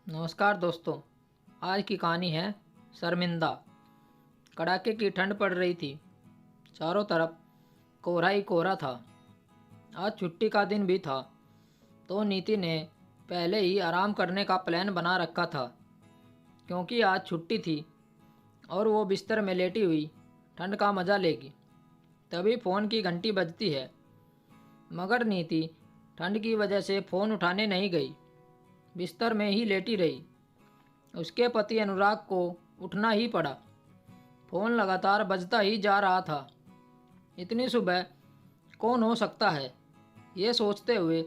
नमस्कार दोस्तों। आज की कहानी है शर्मिंदा। कड़ाके की ठंड पड़ रही थी। चारों तरफ कोहरा ही कोहरा था। आज छुट्टी का दिन भी था, तो नीति ने पहले ही आराम करने का प्लान बना रखा था। क्योंकि आज छुट्टी थी और वो बिस्तर में लेटी हुई ठंड का मज़ा लेगी। तभी फ़ोन की घंटी बजती है, मगर नीति ठंड की वजह से फ़ोन उठाने नहीं गई। बिस्तर में ही लेटी रही। उसके पति अनुराग को उठना ही पड़ा। फ़ोन लगातार बजता ही जा रहा था। इतनी सुबह कौन हो सकता है, ये सोचते हुए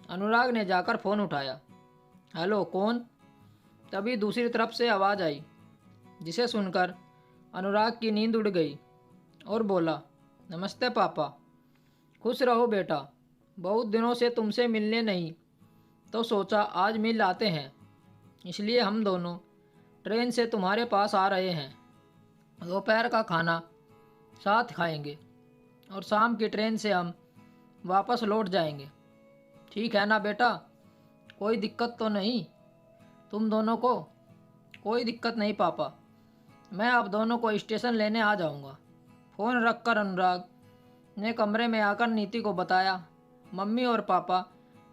अनुराग ने जाकर फ़ोन उठाया। हेलो, कौन? तभी दूसरी तरफ से आवाज़ आई, जिसे सुनकर अनुराग की नींद उड़ गई और बोला, नमस्ते पापा। खुश रहो बेटा, बहुत दिनों से तुमसे मिलने नहीं, तो सोचा आज मिल आते हैं। इसलिए हम दोनों ट्रेन से तुम्हारे पास आ रहे हैं। दोपहर का खाना साथ खाएंगे और शाम की ट्रेन से हम वापस लौट जाएंगे। ठीक है ना बेटा? कोई दिक्कत तो नहीं तुम दोनों को? कोई दिक्कत नहीं पापा, मैं आप दोनों को स्टेशन लेने आ जाऊंगा। फ़ोन रखकर अनुराग ने कमरे में आकर नीति को बताया, मम्मी और पापा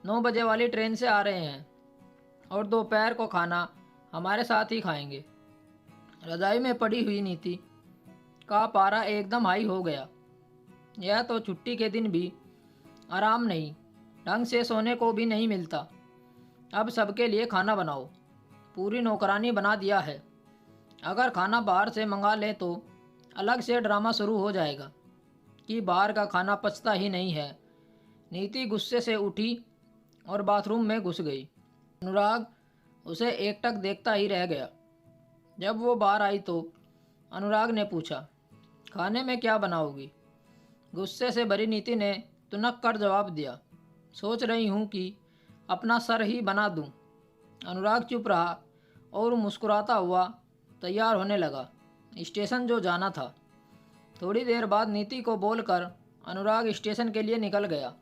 9 बजे वाली ट्रेन से आ रहे हैं और दोपहर को खाना हमारे साथ ही खाएंगे। रजाई में पड़ी हुई नीति का पारा एकदम हाई हो गया। यह तो छुट्टी के दिन भी आराम नहीं, ढंग से सोने को भी नहीं मिलता। अब सबके लिए खाना बनाओ, पूरी नौकरानी बना दिया है। अगर खाना बाहर से मंगा ले तो अलग से ड्रामा शुरू हो जाएगा कि बाहर का खाना पचता ही नहीं है। नीति गुस्से से उठी और बाथरूम में घुस गई। अनुराग उसे एकटक देखता ही रह गया। जब वो बाहर आई तो अनुराग ने पूछा, खाने में क्या बनाओगी? गुस्से से भरी नीति ने तुनक कर जवाब दिया, सोच रही हूँ कि अपना सर ही बना दूँ। अनुराग चुप रहा और मुस्कुराता हुआ तैयार होने लगा। स्टेशन जो जाना था। थोड़ी देर बाद नीति को बोलकर अनुराग स्टेशन के लिए निकल गया।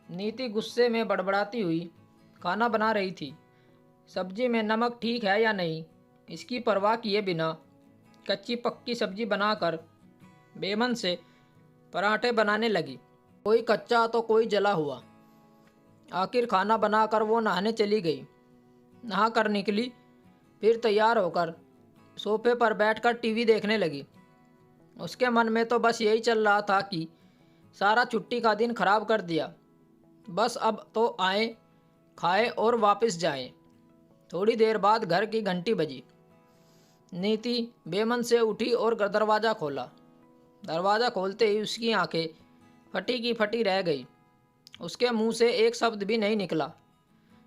नीति गुस्से में बड़बड़ाती हुई खाना बना रही थी। सब्जी में नमक ठीक है या नहीं, इसकी परवाह किए बिना कच्ची पक्की सब्जी बनाकर बेमन से पराठे बनाने लगी। कोई कच्चा तो कोई जला हुआ। आखिर खाना बनाकर वो नहाने चली गई। नहा कर निकली, फिर तैयार होकर सोफे पर बैठकर टीवी देखने लगी। उसके मन में तो बस यही चल रहा था कि सारा छुट्टी का दिन खराब कर दिया। बस अब तो आए, खाए और वापस जाए। थोड़ी देर बाद घर की घंटी बजी। नीति बेमन से उठी और दरवाज़ा खोला। दरवाज़ा खोलते ही उसकी आंखें फटी की फटी रह गई। उसके मुंह से एक शब्द भी नहीं निकला।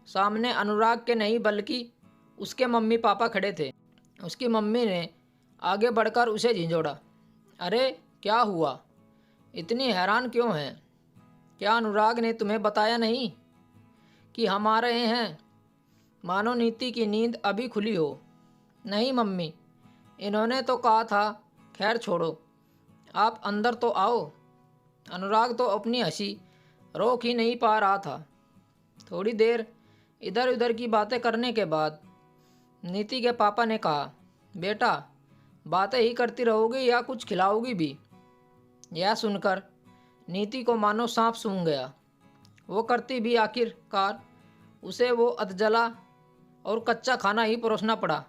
सामने अनुराग के नहीं बल्कि उसके मम्मी पापा खड़े थे। उसकी मम्मी ने आगे बढ़कर उसे झिंझोड़ा, अरे क्या हुआ? इतनी हैरान क्यों हैं? क्या अनुराग ने तुम्हें बताया नहीं कि हम आ रहे हैं? मानो नीति की नींद अभी खुली हो। नहीं मम्मी, इन्होंने तो कहा था। खैर छोड़ो, आप अंदर तो आओ। अनुराग तो अपनी हंसी रोक ही नहीं पा रहा था। थोड़ी देर इधर उधर की बातें करने के बाद नीति के पापा ने कहा, बेटा बातें ही करती रहोगी या कुछ खिलाओगी भी? यह सुनकर नीति को मानो सांप सूंघ गया। वो करती भी आखिरकार उसे वो अधजला और कच्चा खाना ही परोसना पड़ा।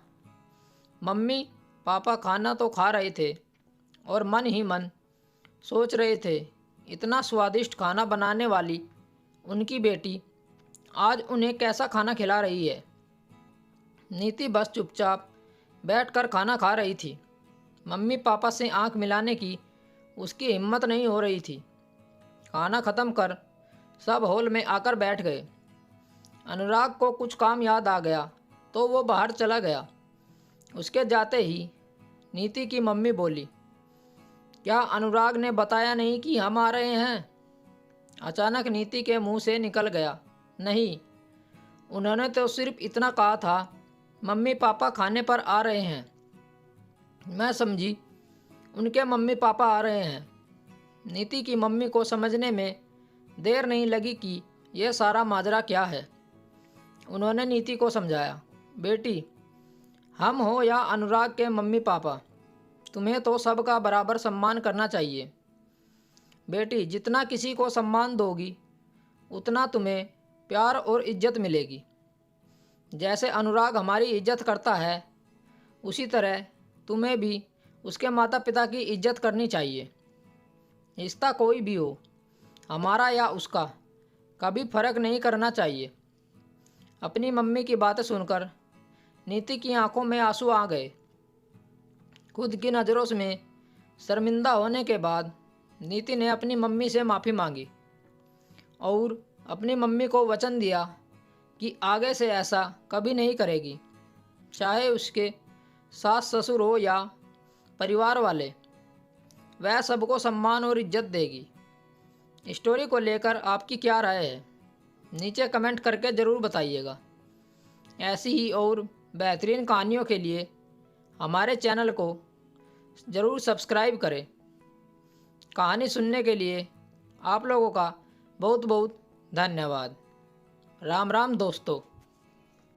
मम्मी पापा खाना तो खा रहे थे और मन ही मन सोच रहे थे, इतना स्वादिष्ट खाना बनाने वाली उनकी बेटी आज उन्हें कैसा खाना खिला रही है। नीति बस चुपचाप बैठकर खाना खा रही थी। मम्मी पापा से आंख मिलाने की उसकी हिम्मत नहीं हो रही थी। खाना ख़त्म कर सब हॉल में आकर बैठ गए। अनुराग को कुछ काम याद आ गया तो वो बाहर चला गया। उसके जाते ही नीति की मम्मी बोली, क्या अनुराग ने बताया नहीं कि हम आ रहे हैं? अचानक नीति के मुंह से निकल गया, नहीं, उन्होंने तो सिर्फ इतना कहा था, मम्मी पापा खाने पर आ रहे हैं। मैं समझी उनके मम्मी पापा आ रहे हैं। नीति की मम्मी को समझने में देर नहीं लगी कि यह सारा माजरा क्या है। उन्होंने नीति को समझाया, बेटी, हम हो या अनुराग के मम्मी पापा, तुम्हें तो सबका बराबर सम्मान करना चाहिए। बेटी, जितना किसी को सम्मान दोगी उतना तुम्हें प्यार और इज्जत मिलेगी। जैसे अनुराग हमारी इज्जत करता है, उसी तरह तुम्हें भी उसके माता पिता की इज्जत करनी चाहिए। रिश्ता कोई भी हो, हमारा या उसका, कभी फर्क नहीं करना चाहिए। अपनी मम्मी की बातें सुनकर नीति की आंखों में आंसू आ गए। खुद की नज़रों में शर्मिंदा होने के बाद नीति ने अपनी मम्मी से माफ़ी मांगी और अपनी मम्मी को वचन दिया कि आगे से ऐसा कभी नहीं करेगी। चाहे उसके सास ससुर हो या परिवार वाले, वह सबको सम्मान और इज्जत देगी। स्टोरी को लेकर आपकी क्या राय है, नीचे कमेंट करके ज़रूर बताइएगा। ऐसी ही और बेहतरीन कहानियों के लिए हमारे चैनल को ज़रूर सब्सक्राइब करें। कहानी सुनने के लिए आप लोगों का बहुत बहुत धन्यवाद। राम राम दोस्तों।